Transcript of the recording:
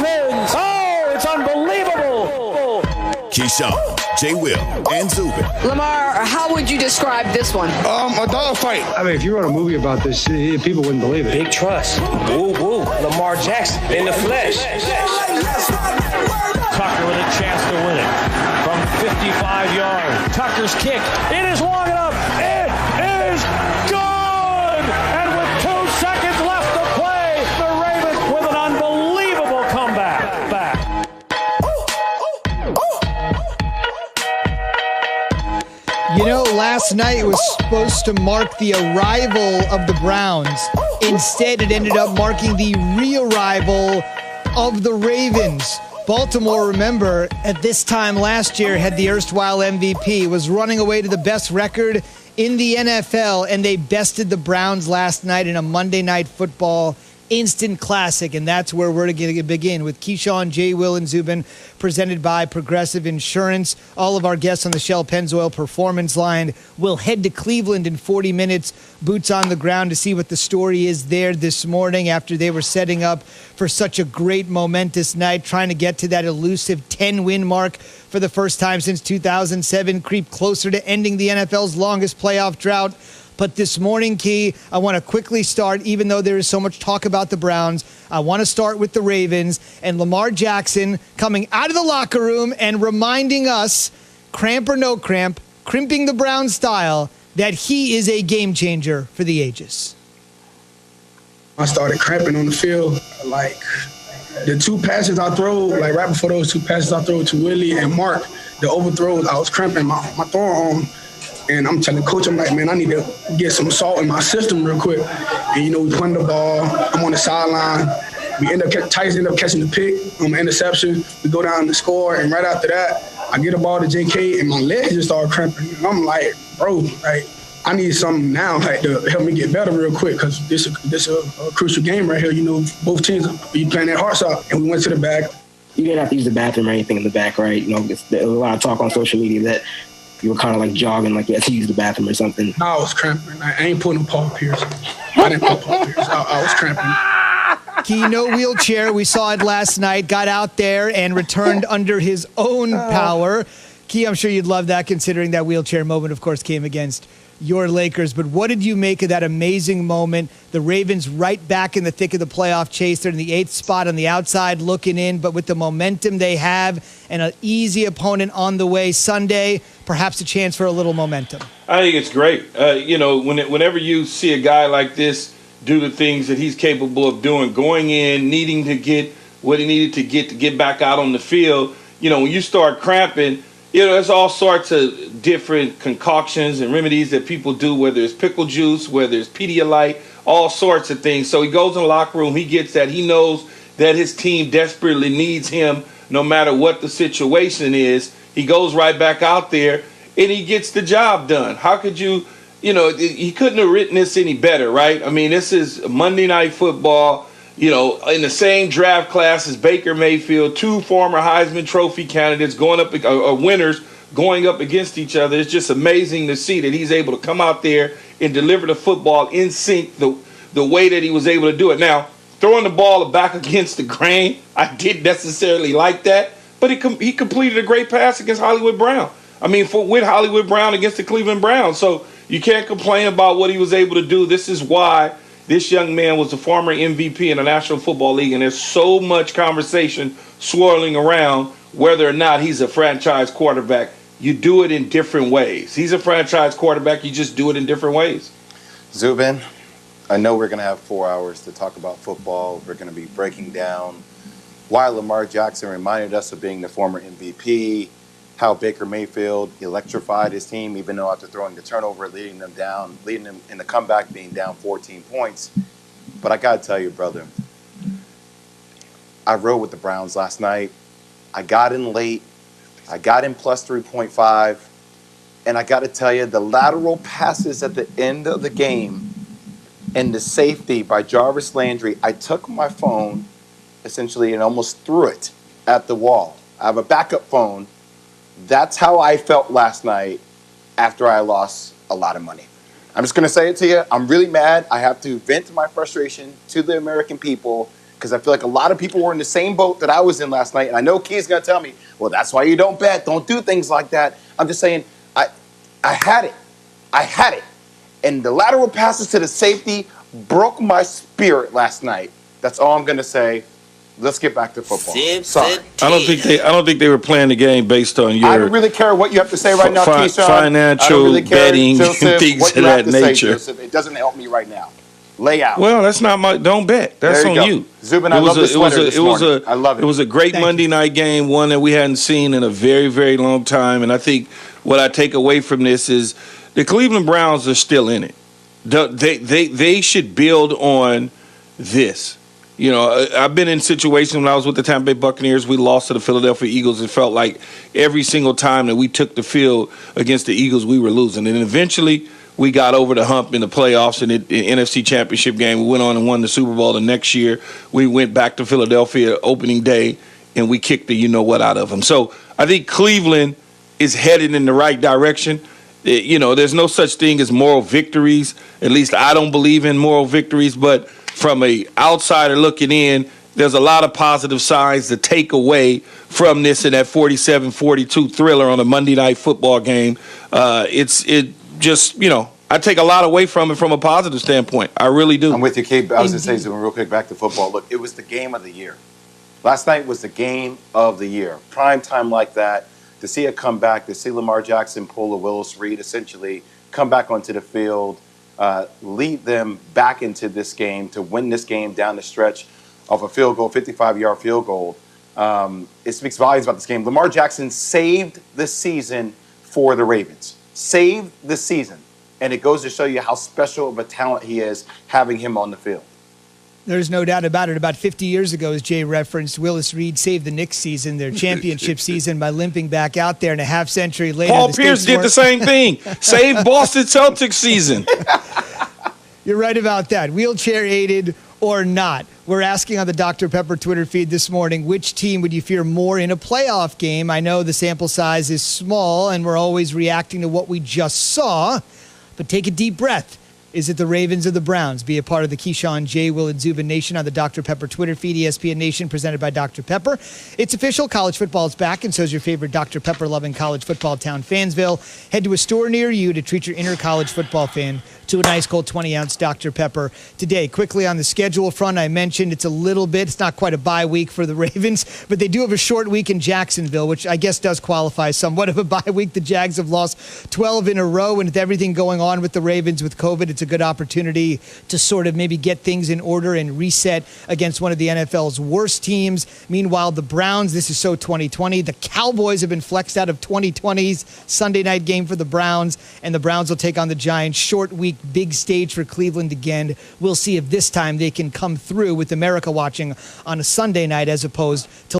Ravens. Oh, it's unbelievable. Keyshawn, J. Will, and Zubin. Lamar, how would you describe this one? A dogfight. I mean, if you wrote a movie about this, people wouldn't believe it. Big trust. Woo, woo. Lamar Jackson in the flesh. Tucker with a chance to win it from 55 yards. Tucker's kick. It is long enough. It is good. And with 2 seconds left to play, the Ravens with an unbelievable comeback. You know, last night was supposed to mark the arrival of the Browns. Instead, it ended up marking the re-arrival of the Ravens. Baltimore, remember, at this time last year had the erstwhile MVP, was running away to the best record in the NFL, and they bested the Browns last night in a Monday Night Football instant classic, and that's where we're going to begin with Keyshawn, J. Will, and Zubin, presented by Progressive Insurance. All of our guests on the Shell Pennzoil Performance Line will head to Cleveland in 40 minutes, boots on the ground, to see what the story is there this morning after they were setting up for such a great, momentous night, trying to get to that elusive 10-win mark for the first time since 2007, creep closer to ending the NFL's longest playoff drought. But this morning, Key, I want to quickly start, even though there is so much talk about the Browns, I want to start with the Ravens and Lamar Jackson coming out of the locker room and reminding us, cramp or no cramp, crimping the Browns style, that he is a game changer for the ages. I started cramping on the field. Like, the 2 passes I throw, like right before those 2 passes I throw to Willie and Mark, the overthrows, I was cramping my throwing arm. And I'm telling coach, I'm like, man, I need to get some salt in my system real quick. And, we punt the ball. I'm on the sideline. Titans end up catching the pick on the interception. We go down to score. And right after that, I get the ball to JK, and my legs just start cramping. And I'm like, bro, like, I need something now to help me get better real quick, because this is a crucial game right here. Both teams be playing their hearts out. And we went to the back. You didn't have to use the bathroom or anything in the back, right? There's a lot of talk on social media that you were kind of like jogging, like you had to use the bathroom or something. No, I was cramping. I ain't putting Paul Pierce. I didn't put Paul Pierce. I was cramping. Key, no wheelchair. We saw it last night. Got out there and returned under his own power. Key, I'm sure you'd love that, considering that wheelchair moment, of course, came against your Lakers. But what did you make of that amazing moment? The Ravens right back in the thick of the playoff chase. They're in the 8th spot on the outside looking in, but with the momentum they have and an easy opponent on the way Sunday, perhaps a chance for a little momentum. I think it's great. Whenever you see a guy like this do the things that he's capable of doing, going in, needing to get what he needed to get back out on the field, when you start cramping, there's all sorts of different concoctions and remedies that people do, whether it's pickle juice, whether it's Pedialyte, all sorts of things. So he goes in the locker room, he gets that. He knows that his team desperately needs him no matter what the situation is. He goes right back out there, and he gets the job done. How could you, he couldn't have written this any better, right? I mean, this is Monday Night Football. In the same draft class as Baker Mayfield, 2 former Heisman Trophy candidates winners going up against each other. It's just amazing to see that he's able to come out there and deliver the football in sync the way that he was able to do it. Now, throwing the ball back against the grain, I didn't necessarily like that, but he completed a great pass against Hollywood Brown. With Hollywood Brown against the Cleveland Browns. So you can't complain about what he was able to do. This is why this young man was a former MVP in the National Football League, and there's so much conversation swirling around whether or not he's a franchise quarterback. You do it in different ways. He's a franchise quarterback. You just do it in different ways. Zubin, I know we're going to have 4 hours to talk about football. We're going to be breaking down why Lamar Jackson reminded us of being the former MVP, how Baker Mayfield electrified his team, even though after throwing the turnover, leading them in the comeback, being down 14 points. But I got to tell you, brother, I rode with the Browns last night. I got in late. I got in plus 3.5. And I got to tell you, the lateral passes at the end of the game and the safety by Jarvis Landry, I took my phone, essentially, and almost threw it at the wall. I have a backup phone. That's how I felt last night after I lost a lot of money. I'm just going to say it to you. I'm really mad. I have to vent my frustration to the American people because I feel like a lot of people were in the same boat that I was in last night. And I know Key's going to tell me, well, that's why you don't bet. Don't do things like that. I'm just saying, I had it. I had it. And the lateral passes to the safety broke my spirit last night. That's all I'm going to say. Let's get back to football. Sorry. I don't think they were playing the game based on your. I don't really care what you have to say right now, Keyshawn. Financial really betting, Joseph, things of that nature. Joseph. It doesn't help me right now. Lay out. Well, that's not my. Don't bet. That's on you. Zubin, I love the sweater this morning. I love it. It was a great Monday night game, one that we hadn't seen in a very, very long time. And I think what I take away from this is the Cleveland Browns are still in it. They should build on this. You know, I've been in situations when I was with the Tampa Bay Buccaneers, we lost to the Philadelphia Eagles. It felt like every single time that we took the field against the Eagles, we were losing. And eventually we got over the hump in the playoffs and the NFC Championship game. We went on and won the Super Bowl. The next year, we went back to Philadelphia opening day, and we kicked the you-know-what out of them. So I think Cleveland is headed in the right direction. You know, there's no such thing as moral victories. At least I don't believe in moral victories, but from a outsider looking in, there's a lot of positive signs to take away from this and that 47-42 thriller on a Monday night football game. It just, you know, I take a lot away from it from a positive standpoint. I really do. I'm with you, Kate. I was going to say something real quick back to football. Look, it was the game of the year. Last night was the game of the year. Prime time like that, to see it come back, to see Lamar Jackson pull a Willis Reed, essentially come back onto the field, lead them back into this game to win this game down the stretch of a field goal, 55-yard field goal. It speaks volumes about this game. Lamar Jackson saved the season for the Ravens. Saved the season. And it goes to show you how special of a talent he is having him on the field. There's no doubt about it. About 50 years ago, as Jay referenced, Willis Reed saved the Knicks season, their championship season, by limping back out there. And a half century later, Paul Pierce did the same thing. Saved Boston Celtics season. You're right about that. Wheelchair aided or not. We're asking on the Dr. Pepper Twitter feed this morning, which team would you fear more in a playoff game? I know the sample size is small, and we're always reacting to what we just saw, but take a deep breath. Is it the Ravens or the Browns? Be a part of the Keyshawn, J. Will, and Zubin Nation on the Dr. Pepper Twitter feed, ESPN Nation, presented by Dr. Pepper. It's official. College football is back, and so is your favorite Dr. Pepper-loving college football town, Fansville. Head to a store near you to treat your inner college football fan to a nice cold 20-ounce Dr. Pepper today. Quickly on the schedule front, I mentioned it's not quite a bye week for the Ravens, but they do have a short week in Jacksonville, which I guess does qualify somewhat of a bye week. The Jags have lost 12 in a row, and with everything going on with the Ravens with COVID, it's a good opportunity to sort of maybe get things in order and reset against one of the NFL's worst teams. Meanwhile, the Browns, this is so 2020. The Cowboys have been flexed out of 2020's Sunday night game for the Browns, and the Browns will take on the Giants. Short week, big stage for Cleveland again. We'll see if this time they can come through with America watching on a Sunday night as opposed to